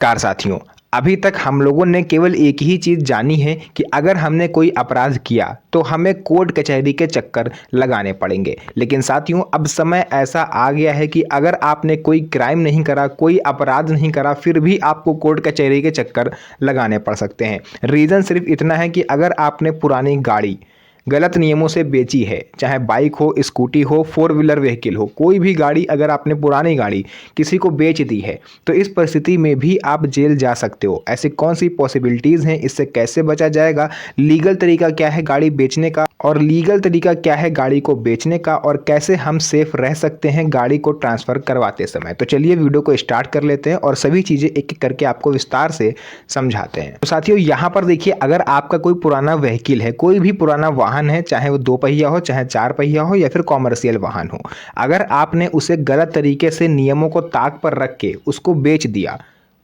Car साथियों, अभी तक हम लोगों ने केवल एक ही चीज़ जानी है कि अगर हमने कोई अपराध किया तो हमें कोर्ट कचहरी के चक्कर लगाने पड़ेंगे। लेकिन साथियों, अब समय ऐसा आ गया है कि अगर आपने कोई क्राइम नहीं करा, कोई अपराध नहीं करा, फिर भी आपको कोर्ट कचहरी के चक्कर लगाने पड़ सकते हैं। रीज़न सिर्फ इतना है कि अगर आपने पुरानी गाड़ी गलत नियमों से बेची है, चाहे बाइक हो, स्कूटी हो, फोर व्हीलर व्हीकल हो, कोई भी गाड़ी अगर आपने पुरानी गाड़ी किसी को बेच दी है तो इस परिस्थिति में भी आप जेल जा सकते हो। ऐसी कौन सी पॉसिबिलिटीज़ हैं, इससे कैसे बचा जाएगा, लीगल तरीका क्या है गाड़ी बेचने का और लीगल तरीका क्या है गाड़ी को बेचने का, और कैसे हम सेफ रह सकते हैं गाड़ी को ट्रांसफ़र करवाते समय। तो चलिए वीडियो को स्टार्ट कर लेते हैं और सभी चीज़ें एक एक करके आपको विस्तार से समझाते हैं। तो साथियों, यहाँ पर देखिए, अगर आपका कोई पुराना व्हीकल है, कोई भी पुराना वाहन है, चाहे वो 2 पहिया हो, चाहे 4 पहिया हो या फिर कॉमर्शियल वाहन हो, अगर आपने उसे गलत तरीके से नियमों को ताक पर रख के उसको बेच दिया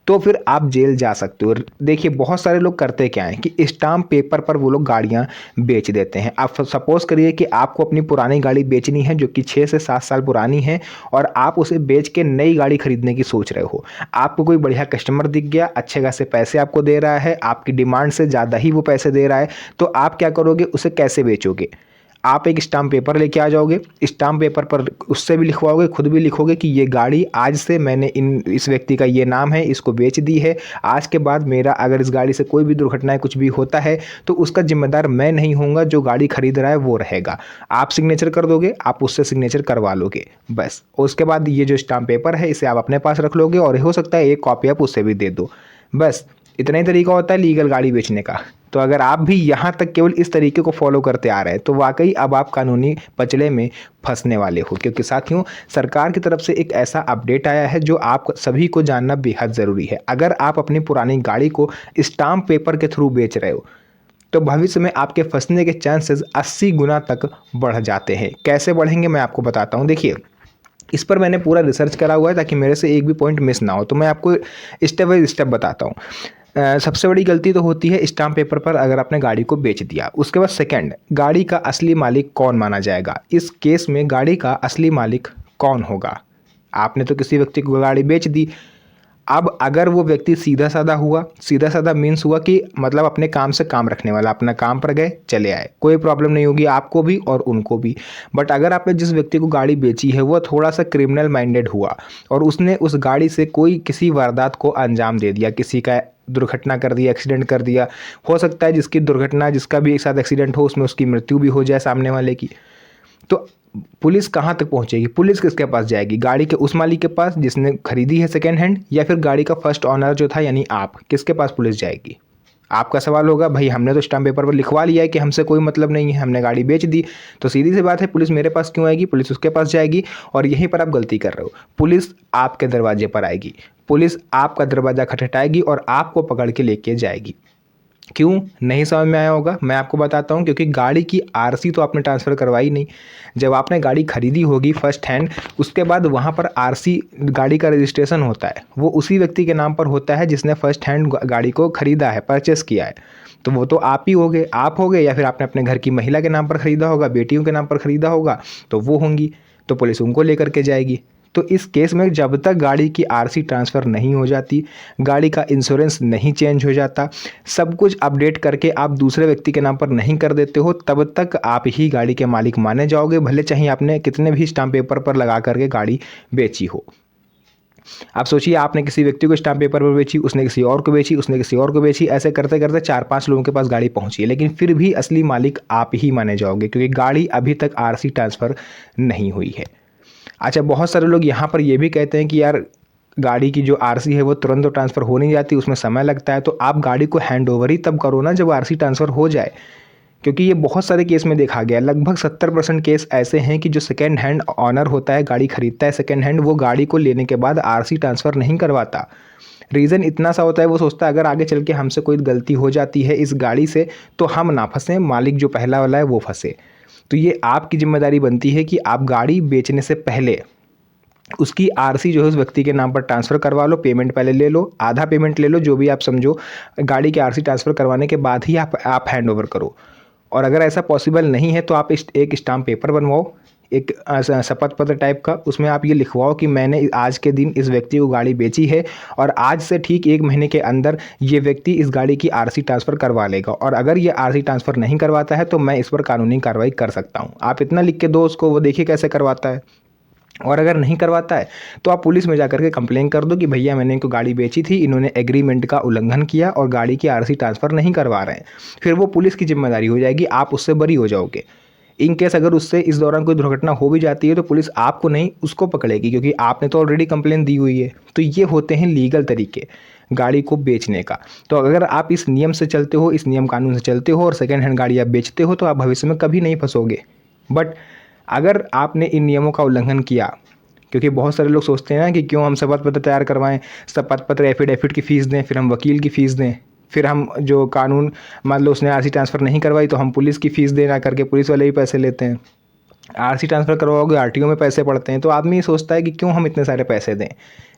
तो फिर आप जेल जा सकते हो। देखिए, बहुत सारे लोग करते क्या हैं कि स्टाम्प पेपर पर वो लोग गाड़ियां बेच देते हैं। आप सपोज करिए कि आपको अपनी पुरानी गाड़ी बेचनी है जो कि 6 से 7 साल पुरानी है, और आप उसे बेच के नई गाड़ी खरीदने की सोच रहे हो। आपको कोई बढ़िया कस्टमर दिख गया, अच्छे खासे पैसे आपको दे रहा है, आपकी डिमांड से ज़्यादा ही वो पैसे दे रहा है, तो आप क्या करोगे, उसे कैसे बेचोगे? आप एक स्टाम्प पेपर लेके आ जाओगे, स्टाम्प पेपर पर उससे भी लिखवाओगे, खुद भी लिखोगे कि ये गाड़ी आज से मैंने इस व्यक्ति का ये नाम है, इसको बेच दी है। आज के बाद मेरा अगर इस गाड़ी से कोई भी दुर्घटनाएं कुछ भी होता है तो उसका जिम्मेदार मैं नहीं होऊंगा, जो गाड़ी खरीद रहा है वो रहेगा। आप सिग्नेचर कर दोगे, आप उससे सिग्नेचर करवा लोगे, बस। उसके बाद ये जो स्टाम्प पेपर है इसे आप अपने पास रख लोगे, और हो सकता है एक कॉपी आप उससे भी दे दो, बस। इतना ही तरीका होता है लीगल गाड़ी बेचने का। तो अगर आप भी यहाँ तक केवल इस तरीके को फॉलो करते आ रहे हैं तो वाकई अब आप कानूनी पचड़े में फंसने वाले हो, क्योंकि साथियों, सरकार की तरफ से एक ऐसा अपडेट आया है जो आप सभी को जानना बेहद ज़रूरी है। अगर आप अपनी पुरानी गाड़ी को स्टाम्प पेपर के थ्रू बेच रहे हो तो भविष्य में आपके फंसने के चांसेस 80 गुना तक बढ़ जाते हैं। कैसे बढ़ेंगे मैं आपको बताता हूँ। देखिए, इस पर मैंने पूरा रिसर्च करा हुआ है ताकि मेरे से एक भी पॉइंट मिस ना हो, तो मैं आपको स्टेप बाय स्टेप बताता हूँ। सबसे बड़ी गलती तो होती है स्टाम्प पेपर पर अगर आपने गाड़ी को बेच दिया। उसके बाद सेकंड, गाड़ी का असली मालिक कौन माना जाएगा? इस केस में गाड़ी का असली मालिक कौन होगा? आपने तो किसी व्यक्ति को गाड़ी बेच दी। अब अगर वो व्यक्ति सीधा साधा हुआ, सीधा साधा मीन्स हुआ कि मतलब अपने काम से काम रखने वाला, अपना काम पर गए चले आए, कोई प्रॉब्लम नहीं होगी आपको भी और उनको भी। बट अगर आपने जिस व्यक्ति को गाड़ी बेची है वो थोड़ा सा क्रिमिनल माइंडेड हुआ और उसने उस गाड़ी से कोई किसी वारदात को अंजाम दे दिया, किसी का दुर्घटना कर दिया, एक्सीडेंट कर दिया, हो सकता है जिसकी दुर्घटना, जिसका भी एक साथ एक्सीडेंट हो उसमें उसकी मृत्यु भी हो जाए सामने वाले की, तो पुलिस कहाँ तक पहुंचेगी? पुलिस किसके पास जाएगी? गाड़ी के उस मालिक के पास जिसने खरीदी है सेकेंड हैंड, या फिर गाड़ी का फर्स्ट ऑनर जो था यानी आप, किसके पास पुलिस जाएगी? आपका सवाल होगा, भाई हमने तो स्टाम्प पेपर पर लिखवा लिया है कि हमसे कोई मतलब नहीं है, हमने गाड़ी बेच दी, तो सीधी सी बात है पुलिस मेरे पास क्यों आएगी? पुलिस उसके पास जाएगी। और यहीं पर आप गलती कर रहे हो। पुलिस आपके दरवाजे पर आएगी, पुलिस आपका दरवाज़ा खटखटाएगी और आपको पकड़ के लेके जाएगी। क्यों? नहीं समझ में आया होगा, मैं आपको बताता हूँ। क्योंकि गाड़ी की आरसी तो आपने ट्रांसफ़र करवाई नहीं। जब आपने गाड़ी खरीदी होगी फर्स्ट हैंड, उसके बाद वहाँ पर आरसी, गाड़ी का रजिस्ट्रेशन होता है, वो उसी व्यक्ति के नाम पर होता है जिसने फर्स्ट हैंड गाड़ी को खरीदा है, परचेस किया है। तो वो तो आप ही होगे, आप होगे, या फिर आपने अपने घर की महिला के नाम पर ख़रीदा होगा, बेटियों के नाम पर ख़रीदा होगा, तो वो होंगी, तो पुलिस उनको लेकर के जाएगी। तो इस केस में जब तक गाड़ी की आरसी ट्रांसफ़र नहीं हो जाती, गाड़ी का इंश्योरेंस नहीं चेंज हो जाता, सब कुछ अपडेट करके आप दूसरे व्यक्ति के नाम पर नहीं कर देते हो, तब तक आप ही गाड़ी के मालिक माने जाओगे, भले चाहे आपने कितने भी स्टाम्प पेपर पर लगा करके गाड़ी बेची हो। आप सोचिए, आपने किसी व्यक्ति को स्टाम्प पेपर पर बेची, उसने किसी और को बेची, उसने किसी और को बेची, ऐसे करते करते 4-5 लोगों के पास गाड़ी पहुंची है, लेकिन फिर भी असली मालिक आप ही माने जाओगे, क्योंकि गाड़ी अभी तक आरसी ट्रांसफ़र नहीं हुई है। अच्छा, बहुत सारे लोग यहाँ पर ये भी कहते हैं कि यार गाड़ी की जो आरसी है वो तुरंत तो ट्रांसफ़र हो नहीं जाती, उसमें समय लगता है। तो आप गाड़ी को हैंड ओवर ही तब करो ना जब आरसी ट्रांसफ़र हो जाए, क्योंकि ये बहुत सारे केस में देखा गया। लगभग 70% केस ऐसे हैं कि जो सेकेंड हैंड ऑनर होता है, गाड़ी खरीदता है सेकेंड हैंड, वो गाड़ी को लेने के बाद आरसी ट्रांसफ़र नहीं करवाता। रीज़न इतना सा होता है, वो सोचता है अगर आगे चल के हमसे कोई गलती हो जाती है इस गाड़ी से तो हम ना फंसें, मालिक जो पहला वाला है वो फंसे। तो ये आपकी जिम्मेदारी बनती है कि आप गाड़ी बेचने से पहले उसकी आरसी जो है उस व्यक्ति के नाम पर ट्रांसफ़र करवा लो। पेमेंट पहले ले लो, आधा पेमेंट ले लो, जो भी आप समझो। गाड़ी की आरसी ट्रांसफ़र करवाने के बाद ही आप हैंड ओवर करो। और अगर ऐसा पॉसिबल नहीं है तो आप एक स्टाम्प पेपर बनवाओ, एक शपथ पत्र टाइप का, उसमें आप ये लिखवाओ कि मैंने आज के दिन इस व्यक्ति को गाड़ी बेची है और आज से ठीक 1 महीने के अंदर ये व्यक्ति इस गाड़ी की आरसी ट्रांसफ़र करवा लेगा, और अगर ये आरसी ट्रांसफ़र नहीं करवाता है तो मैं इस पर कानूनी कार्रवाई कर सकता हूँ। आप इतना लिख के दो उसको, वो देखिए कैसे करवाता है। और अगर नहीं करवाता है तो आप पुलिस में जाकर के कंप्लेन कर दो कि भैया मैंने इनको गाड़ी बेची थी, इन्होंने एग्रीमेंट का उल्लंघन किया और गाड़ी की आरसी ट्रांसफ़र नहीं करवा रहे हैं। फिर वो पुलिस की जिम्मेदारी हो जाएगी, आप उससे बरी हो जाओगे। इन केस अगर उससे इस दौरान कोई दुर्घटना हो भी जाती है तो पुलिस आपको नहीं उसको पकड़ेगी, क्योंकि आपने तो ऑलरेडी कंप्लेन दी हुई है। तो ये होते हैं लीगल तरीके गाड़ी को बेचने का। तो अगर आप इस नियम से चलते हो, इस नियम कानून से चलते हो और सेकेंड हैंड गाड़ी आप बेचते हो तो आप भविष्य में कभी नहीं फंसोगे। बट अगर आपने इन नियमों का उल्लंघन किया, क्योंकि बहुत सारे लोग सोचते हैं ना कि क्यों हम शपथ पत्र तैयार करवाएं, शपथ पत्र एफिडेविट की फ़ीस दें, फिर हम वकील की फ़ीस दें, फिर हम जो कानून, मान लो उसने आरसी ट्रांसफ़र नहीं करवाई तो हम पुलिस की फ़ीस देना करके पुलिस वाले भी पैसे लेते हैं। आरसी ट्रांसफ़र करवाओगे आरटीओ में पैसे पड़ते हैं। तो आदमी ये सोचता है कि क्यों हम इतने सारे पैसे दें।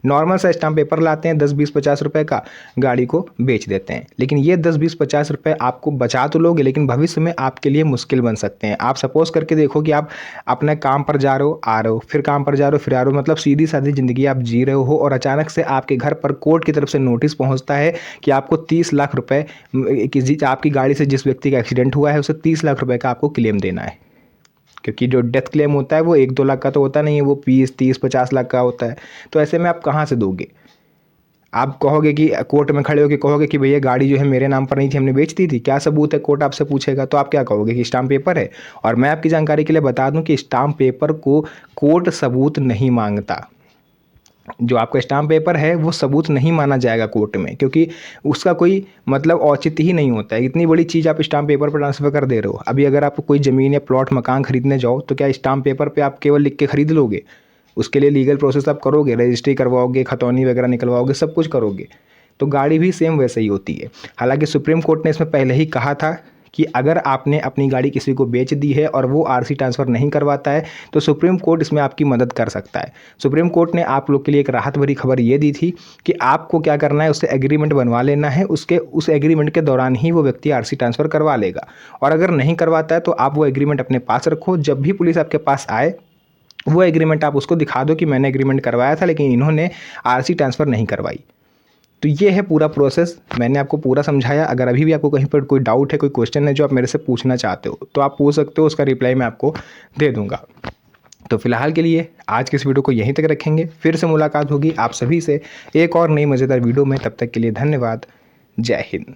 नॉर्मल सा स्टाम्प पेपर लाते हैं 10 20 50 रुपए का, गाड़ी को बेच देते हैं। लेकिन ये 10 20 50 रुपए आपको बचा तो लोगे, लेकिन भविष्य में आपके लिए मुश्किल बन सकते हैं। आप सपोज़ करके देखो कि आप अपने काम पर जा रहे हो, आ रहे हो, फिर काम पर जा रहे हो, फिर आ रहे हो, मतलब सीधी सादी ज़िंदगी आप जी रहे हो और अचानक से आपके घर पर कोर्ट की तरफ से नोटिस पहुँचता है कि आपको 30 लाख रुपये, आपकी गाड़ी से जिस व्यक्ति का एक्सीडेंट हुआ है उसे 30 लाख रुपये का आपको क्लेम देना है। क्योंकि जो डेथ क्लेम होता है वो 1-2 लाख का तो होता नहीं है, वो 20 30 50 लाख का होता है। तो ऐसे में आप कहाँ से दोगे? आप कहोगे कि कोर्ट में खड़े होकर कहोगे कि भैया गाड़ी जो है मेरे नाम पर नहीं थी, हमने बेच दी थी, क्या सबूत है? कोर्ट आपसे पूछेगा तो आप क्या कहोगे कि स्टाम्प पेपर है। और मैं आपकी जानकारी के लिए बता दूं कि स्टाम्प पेपर को कोर्ट सबूत नहीं मांगता। जो आपका स्टाम्प पेपर है वो सबूत नहीं माना जाएगा कोर्ट में, क्योंकि उसका कोई मतलब औचित्य ही नहीं होता है। इतनी बड़ी चीज़ आप स्टाम्प पेपर पर ट्रांसफ़र कर दे रहे हो। अभी अगर आप कोई ज़मीन या प्लॉट मकान खरीदने जाओ तो क्या स्टाम्प पेपर पे आप केवल लिख के खरीद लोगे? उसके लिए लीगल प्रोसेस आप करोगे, रजिस्ट्री करवाओगे, खतौनी वगैरह निकलवाओगे, सब कुछ करोगे। तो गाड़ी भी सेम वैसे ही होती है। हालांकि सुप्रीम कोर्ट ने इसमें पहले ही कहा था कि अगर आपने अपनी गाड़ी किसी को बेच दी है और वो आरसी ट्रांसफ़र नहीं करवाता है तो सुप्रीम कोर्ट इसमें आपकी मदद कर सकता है। सुप्रीम कोर्ट ने आप लोग के लिए एक राहत भरी खबर ये दी थी कि आपको क्या करना है, उससे एग्रीमेंट बनवा लेना है, उस एग्रीमेंट के दौरान ही वो व्यक्ति आरसी ट्रांसफ़र करवा लेगा। और अगर नहीं करवाता है तो आप वो एग्रीमेंट अपने पास रखो, जब भी पुलिस आपके पास आए वो एग्रीमेंट आप उसको दिखा दो कि मैंने एग्रीमेंट करवाया था लेकिन इन्होंने आरसी ट्रांसफ़र नहीं करवाई। तो ये है पूरा प्रोसेस, मैंने आपको पूरा समझाया। अगर अभी भी आपको कहीं पर कोई डाउट है, कोई क्वेश्चन है जो आप मेरे से पूछना चाहते हो तो आप पूछ सकते हो, उसका रिप्लाई मैं आपको दे दूंगा। तो फिलहाल के लिए आज के इस वीडियो को यहीं तक रखेंगे, फिर से मुलाकात होगी आप सभी से एक और नई मज़ेदार वीडियो में। तब तक के लिए धन्यवाद। जय हिंद।